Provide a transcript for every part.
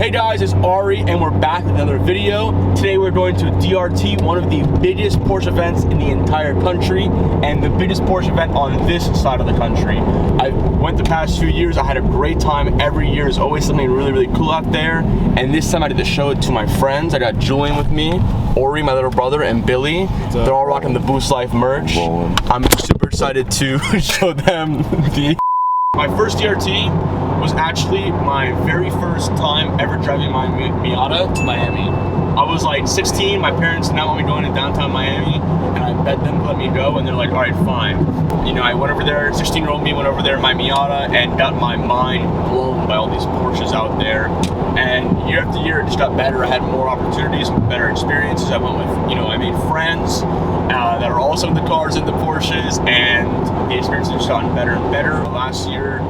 Hey guys, it's Ari and we're back with another video. Today we're going to DRT, one of the biggest Porsche events in the entire country and the biggest Porsche event on this side of the country. I went the past few years, I had a great time. Every year is always something really cool out there. And this time I did to show it to my friends. I got Julian with me, Ori, my little brother, and Billy. They're all rocking the Boostlife merch. I'm super excited to show them my first DRT was actually my very first time ever driving my Miata to Miami. I was like 16, my parents did not want me going to downtown Miami, and I begged them to let me go, and they're like, all right, fine. You know, I went over there, 16-year-old me went over there in my Miata and got my mind blown by all these Porsches out there. And year after year, it just got better. I had more opportunities, better experiences. I went with, I made friends that are also into cars, into Porsches, and the experience has just gotten better and better. Last year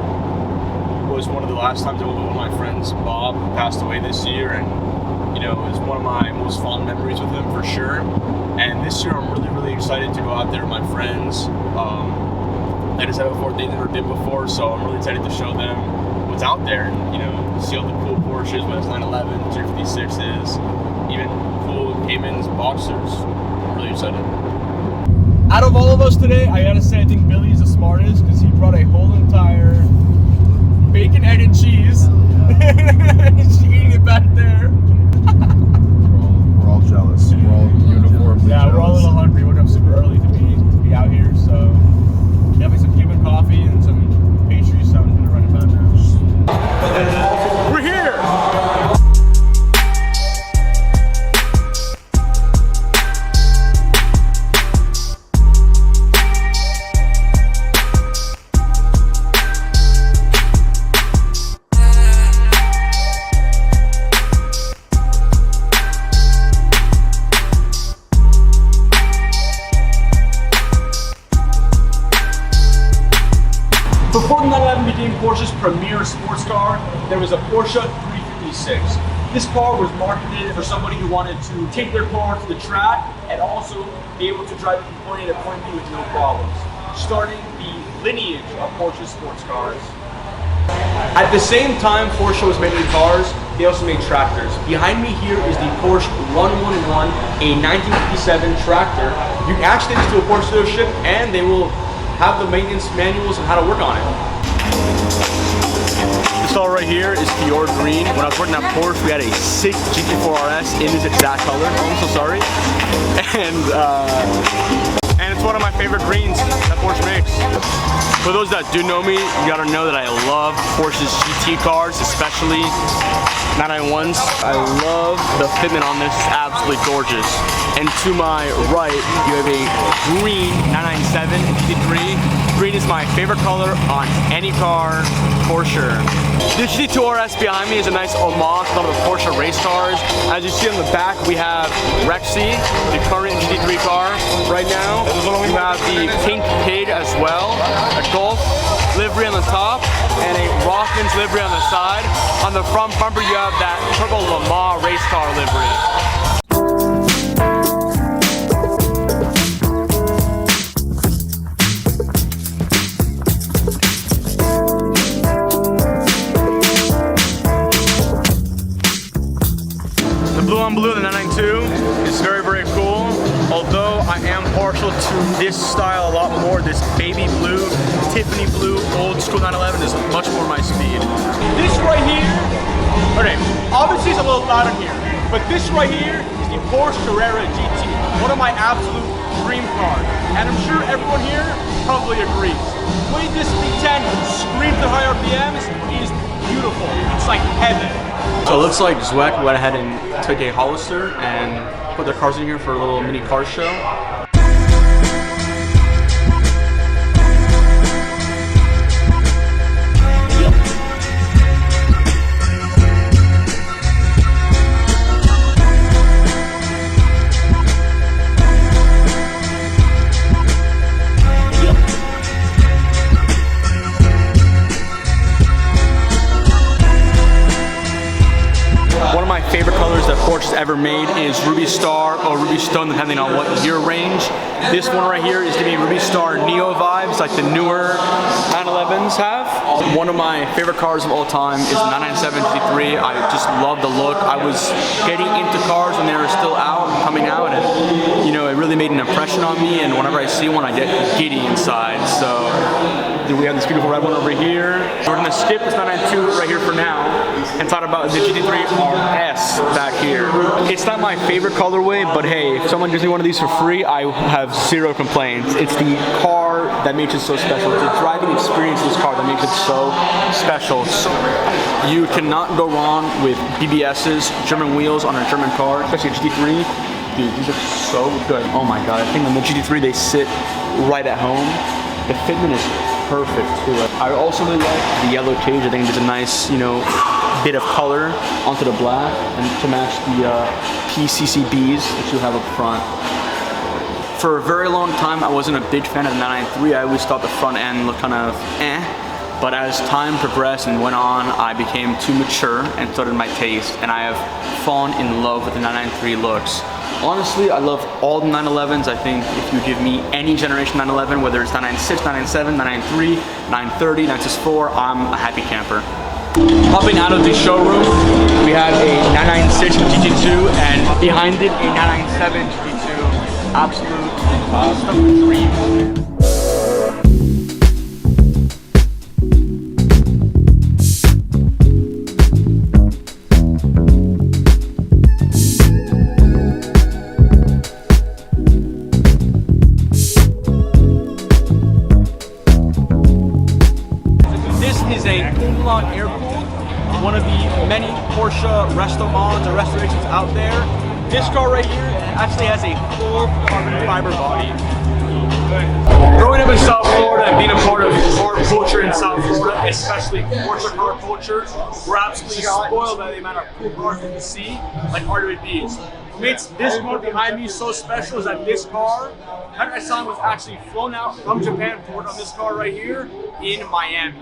was one of the last times I went with one of my friends. Bob passed away this year, and it was one of my most fond memories with him for sure. And this year I'm really excited to go out there with my friends. Like I said before, they've never been before, so I'm really excited to show them what's out there, and see all the cool Porsches, whether it's 911s, 356s, even cool Caymans, Boxers. I'm really excited. Out of all of us today, I gotta say I think Billy is the smartest because he brought a whole entire bacon, egg, and cheese. He's eating it back there. We're all jealous. We're all uniformly jealous. We're all a little hungry. We're up super early to be out here, so definitely some Cuban coffee and some pastries. So I'm gonna run about now. We're here. Before the 911 became Porsche's premier sports car, there was a Porsche 356. This car was marketed for somebody who wanted to take their car to the track and also be able to drive from point A to point B with no problems, starting the lineage of Porsche sports cars. At the same time Porsche was making cars, they also made tractors. Behind me here is the Porsche 111, a 1957 tractor. You can actually take this to a Porsche dealership and they will have the maintenance manuals on how to work on it. This all right here is Fior Green. When I was working at Porsche, we had a sick GT4 RS in this exact color. Oh, I'm so sorry. And it's one of my favorite greens that Porsche makes. For those that do know me, you gotta know that I love Porsche's GT cars, especially 991s. I love the fitment on this, it's absolutely gorgeous. And to my right, you have a green 997 GT3. Green is my favorite color on any car, for sure. This GT2 RS behind me is a nice homage to one of the Porsche race cars. As you see on the back, we have Rexy, the current GT3 car. Right now, you have the pink pig as well, a Golf livery on the top, and a Rothmans livery on the side. On the front bumper, you have that purple Le Mans race car livery. Blue on blue, the 992 is very cool. Although I am partial to this style a lot more, this baby blue, Tiffany blue, old school 911 is much more my speed. This right here, okay, obviously it's a little loud in here, but this right here is the Porsche Carrera GT, one of my absolute dream cars. And I'm sure everyone here probably agrees. The way this V10 screams at high RPMs is beautiful. It's like heaven. So it looks like Zweck went ahead and took a Hollister and put their cars in here for a little mini car show. One of my favorite colors that Porsche's ever made is Ruby Star or Ruby Stone, depending on what year range. This one right here is gonna be Ruby Star Neo vibes, like the newer 911s have. One of my favorite cars of all time is the 997 GT3. I just love the look. I was getting into cars when they were still coming out, and you know, it really made an impression on me. And whenever I see one, I get giddy inside. So we have this beautiful red one over here. We're gonna skip this 992 right here for now and talk about the GT3 RS back here. It's not my favorite colorway, but hey, if someone gives me one of these for free, I have zero complaints. It's the car that makes it so special. It's the driving experience of this car that makes it so special. You cannot go wrong with BBS's, German wheels on a German car, especially a GT3. Dude, these are so good. Oh my god, I think on the GT3 they sit right at home. The fitment is perfect too. I also really like the yellow cage. I think there's a nice, you know, bit of color onto the black and to match the PCCBs that you have up front. For a very long time, I wasn't a big fan of the 993. I always thought the front end looked kind of eh. But as time progressed and went on, I became too mature and so did my taste, and I have fallen in love with the 993 looks. Honestly, I love all the 911s. I think if you give me any generation 911, whether it's 996, 997, 993, 930, 964, I'm a happy camper. Hopping out of the showroom, we have a 996 GT2 and behind it a 997 GT2. Absolute stuff of dreams. Air-cooled, one of the many Porsche resto mods or restorations out there. This car right here actually has a full carbon fiber body. Growing up in South Florida and being a part of car culture in South Florida, especially Porsche car culture, we're absolutely spoiled by the amount of cool cars we can see, like RWBs. What makes this car behind me so special is that this car, Magnus was actually flown out from Japan to work on this car right here in Miami.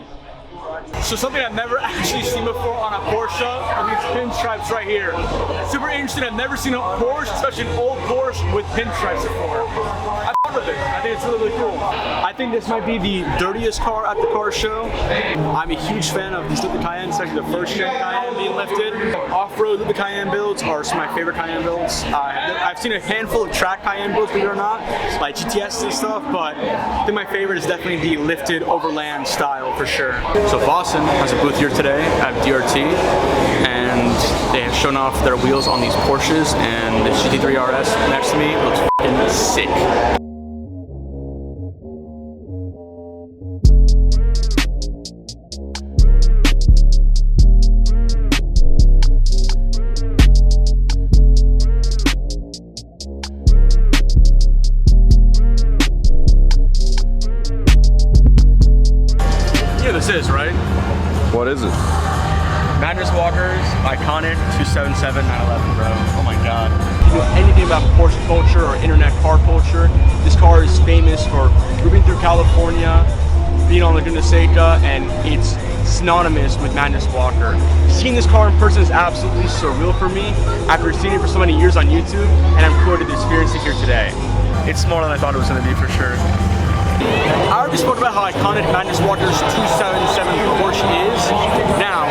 So something I've never actually seen before on a Porsche are these pinstripes right here. Super interesting. I've never seen a Porsche, especially an old Porsche, with pinstripes before. I thought with it. I think it's really, really cool. I think this might be the dirtiest car at the car show. I'm a huge fan of these lifted Cayennes, especially the first gen Cayenne being lifted. Off-road lifted Cayenne builds are some of my favorite Cayenne builds. I've seen a handful of track Cayenne builds, believe it or not, like GTS and stuff, but I think my favorite is definitely the lifted overland style for sure. So Vossen has a booth here today at DRT, and they have shown off their wheels on these Porsches, and the GT3 RS next to me looks fucking sick. This is, right? What is it? Magnus Walker's iconic 277 911, bro. Oh my god. If you know anything about Porsche culture or internet car culture, this car is famous for moving through California, being on Laguna Seca, and it's synonymous with Magnus Walker. Seeing this car in person is absolutely surreal for me after seeing it for so many years on YouTube, and I'm quoted to experience it here today. It's more than I thought it was going to be for sure. I already spoke about how iconic Magnus Walker's 277 Porsche is. Now,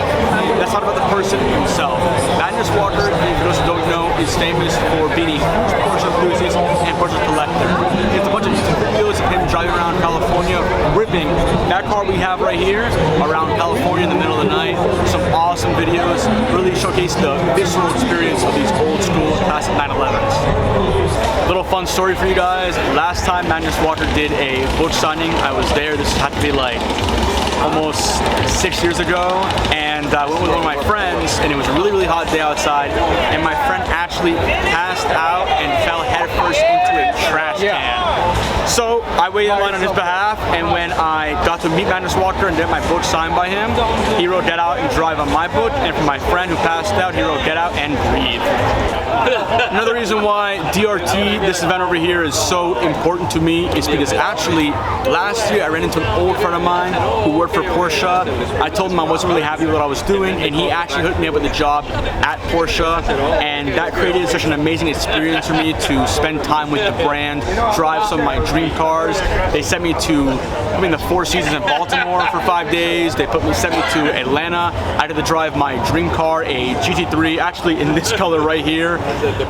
let's talk about the person himself. Magnus Walker, for those who don't know, is famous for being a huge Porsche enthusiast and Porsche collector. It's a bunch of YouTube videos of him driving around California, ripping that car we have right here around California in the middle of the night. Some awesome videos, really showcase the visceral experience of these old school classic 911s. Little fun story for you guys. Last time Magnus Walker did a book signing, I was there. This had to be like almost 6 years ago, and I went with one of my friends, and it was a really, really hot day outside, and my friend actually passed out and fell headfirst into a trash can. So I waited in line on his behalf, and when I got to meet Magnus Walker and get my book signed by him, he wrote "Get Out and Drive" on my book, and for my friend who passed out, he wrote "Get Out and Breathe." Another reason why DRT, this event over here, is so important to me is because actually last year I ran into an old friend of mine who worked for Porsche. I told him I wasn't really happy with what I was doing, and he actually hooked me up with a job at Porsche, and that created such an amazing experience for me to spend time with the brand, drive some of my dream cars. They sent me to the Four Seasons in Baltimore for 5 days. They sent me to Atlanta. I had to drive my dream car, a GT3, actually in this color right here,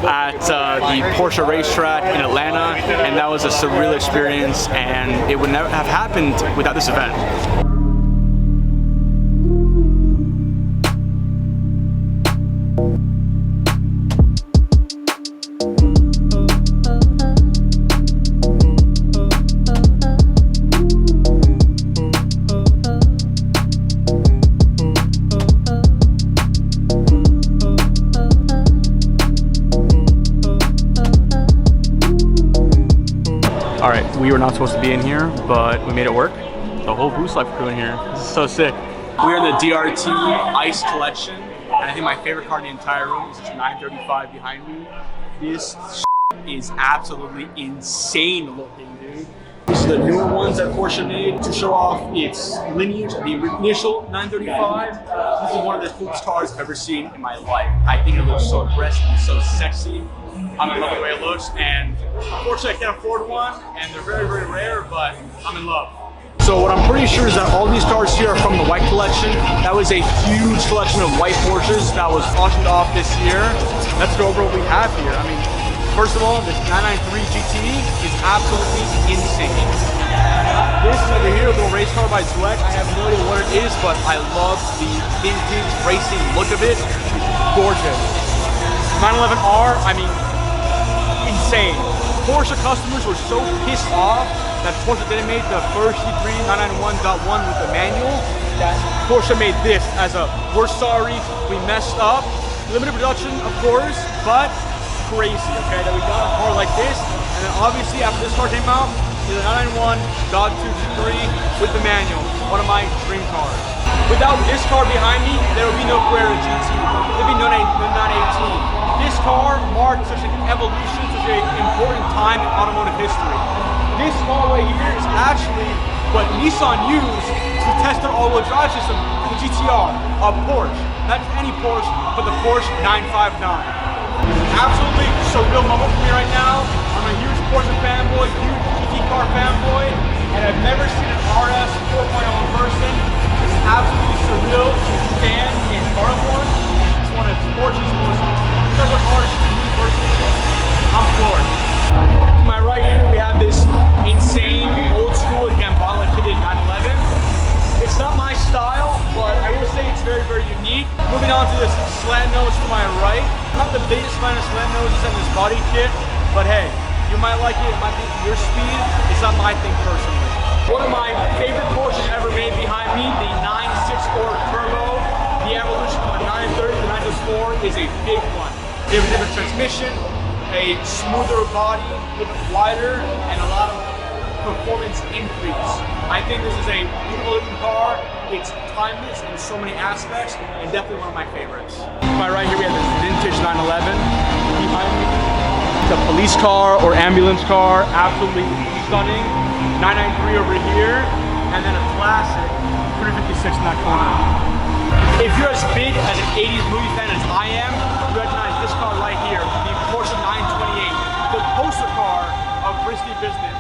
at the Porsche racetrack in Atlanta, and that was a surreal experience, and it would never have happened without this event. Alright, we were not supposed to be in here, but we made it work. The whole Boostlife crew in here. This is so sick. We're in the DRT Ice Collection, and I think my favorite car in the entire room is this 935 behind me. This is absolutely insane looking, dude. This is the newer ones that Porsche made to show off its lineage, the initial 935. This is one of the coolest cars I've ever seen in my life. I think it looks so aggressive and so sexy. I'm in love with the way it looks, and unfortunately I can't afford one, and they're very, very rare, but I'm in love. So what I'm pretty sure is that all these cars here are from the white collection. That was a huge collection of white Porsches that was auctioned off this year. Let's go over what we have here. I mean, first of all, this 993 GT is absolutely insane. This over here, a little race car by Zweck. I have no idea what it is, but I love the vintage racing look of it. Gorgeous. 911R, I mean, insane. Porsche customers were so pissed off that Porsche didn't make the first C3 991.1 with the manual that Porsche made this as a, we're sorry, we messed up. Limited production, of course, but crazy, okay, that we got a car like this. And then obviously after this car came out, the 991 God 2 C3 with the manual, one of my dream cars. Without this car behind me, there would be no Carrera GT. There'd be no 918. This car marked such an evolution, such an important time in automotive history. This car right here is actually what Nissan used to test their all-wheel drive system, the GTR, a Porsche. Not just any Porsche, but the Porsche 959. Absolutely surreal moment for me right now. I'm a huge Porsche fanboy, huge GT car fanboy, and I've never seen an RS 4.0 in person. It's absolutely surreal to stand in front of one. It's one of Porsche's most incredible cars to me personally. I'm floored. To my right here, we have this insane, old school, again, bottle kitted 911. It's not my style, but I will say it's very, very unique. Moving on to this slant nose to my right. Not the biggest fan of slant noses in this body kit, but hey, you might like it might be your speed. It's not my thing personally. One of my favorite Porsches ever made behind me, the 964 Turbo. The evolution from the 930 to 964 is a big one. They have a different transmission, a smoother body, a little bit wider, and a lot of performance increase. I think this is a beautiful looking car. It's timeless in so many aspects, and definitely one of my favorites. To my right here, we have this vintage 911. Behind me, the police car or ambulance car, absolutely stunning. 993 over here, and then a classic 356 in that corner. If you're as big as an 80s movie fan as I am, you recognize this car right here, the Porsche 928, the poster car of risky business.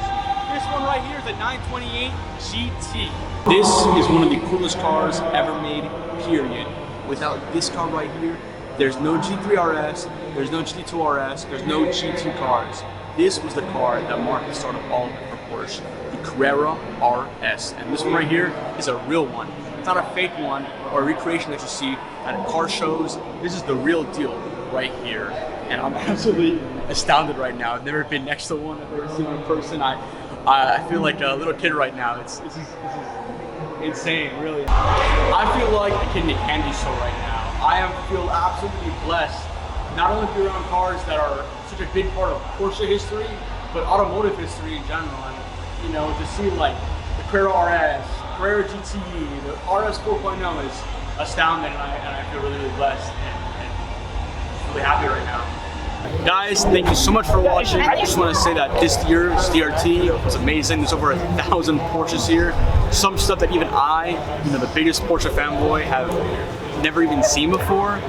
This one right here is a 928 GT. This is one of the coolest cars ever made, period. Without this car right here, there's no G3 RS, there's no GT2 RS, there's no G2 cars. This was the car that marked the start of all of it for Porsche, the Carrera RS. And this one right here is a real one. It's not a fake one or a recreation that you see at car shows. This is the real deal right here. And I'm absolutely astounded right now. I've never been next to one. I've never seen one in person. I feel like a little kid right now. This is insane, really. I feel like a kid in a candy store right now. I feel absolutely blessed, not only to be around cars that are such a big part of Porsche history, but automotive history in general. And you know, to see like the Carrera RS, Carrera GT, the RS 4.0 is astounding, and I feel really, really blessed and really happy right now. Guys, thank you so much for watching. I just want to say that this year's DRT was amazing. There's over 1,000 Porsches here. Some stuff that even I, you know, the biggest Porsche fanboy, have never even seen before.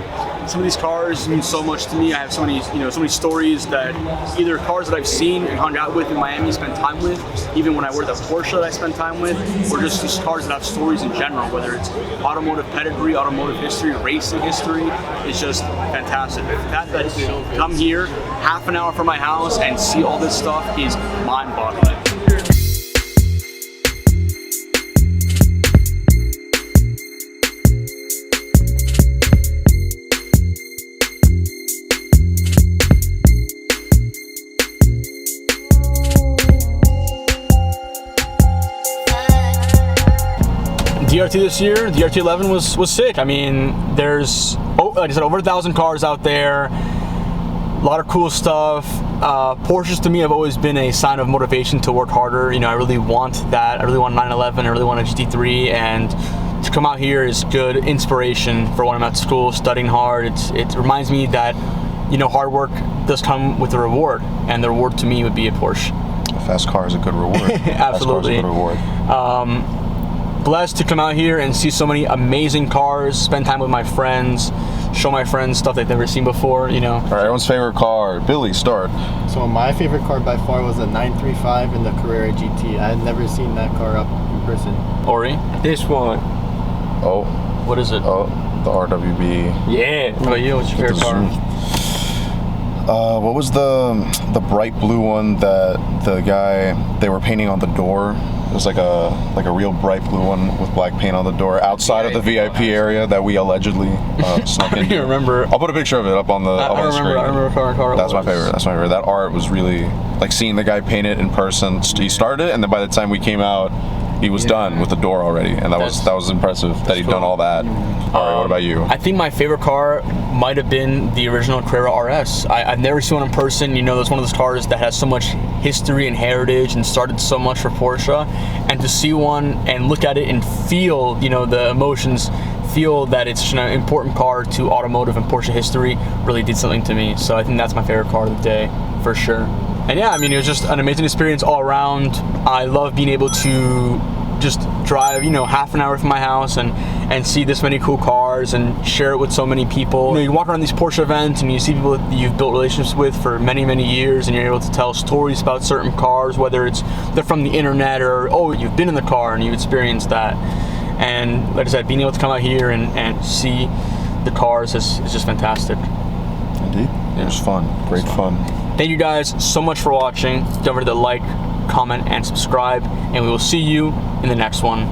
Some of these cars mean so much to me. I have so many, you know, so many stories that either cars that I've seen and hung out with in Miami, spent time with, even when I were the Porsche that I spent time with, or just these cars that have stories in general, whether it's automotive pedigree, automotive history, racing history. It's just fantastic. The fact that to come here half an hour from my house and see all this stuff is mind-boggling. DRT this year, DRT 11 was sick. I mean, there's, like I said, over 1,000 cars out there, a lot of cool stuff. Porsches to me have always been a sign of motivation to work harder. You know, I really want that. I really want a 911, I really want a GT3, and to come out here is good inspiration for when I'm at school studying hard. It reminds me that, you know, hard work does come with a reward, and the reward to me would be a Porsche. A fast car is a good reward. Absolutely. Fast car is a good reward. Blessed to come out here and see so many amazing cars, spend time with my friends, show my friends stuff they've never seen before, you know. All right, everyone's favorite car. Billy, start. So my favorite car by far was the 935 and the Carrera GT. I had never seen that car up in person. Ori? This one. Oh. What is it? Oh, the RWB. Yeah. What about you? What's your favorite car? What was the bright blue one that the guy, they were painting on the door? It was like a real bright blue one with black paint on the door outside of the VIP area that we allegedly snuck I don't into. even remember. I'll put a picture of it up on the screen. I remember car. That's my favorite. That's my favorite. That art was really, like, seeing the guy paint it in person. He started it, and then by the time we came out, he was done with the door already, and that was impressive that he'd done all that. All right, what about you? I think my favorite car might have been the original Carrera RS. I've never seen one in person. You know, it's one of those cars that has so much history and heritage and started so much for Porsche. And to see one and look at it and feel, you know, the emotions, feel that it's an important car to automotive and Porsche history really did something to me. So I think that's my favorite car of the day, for sure. And yeah, I mean, it was just an amazing experience all around. I love being able to just drive, you know, half an hour from my house and see this many cool cars and share it with so many people. You know, you walk around these Porsche events and you see people that you've built relationships with for many, many years, and you're able to tell stories about certain cars, whether it's they're from the internet or, oh, you've been in the car and you've experienced that. And like I said, being able to come out here and see the cars is just fantastic. Indeed. It was fun. Great fun. Thank you guys so much for watching. Don't forget to like, comment, and subscribe, and we will see you in the next one.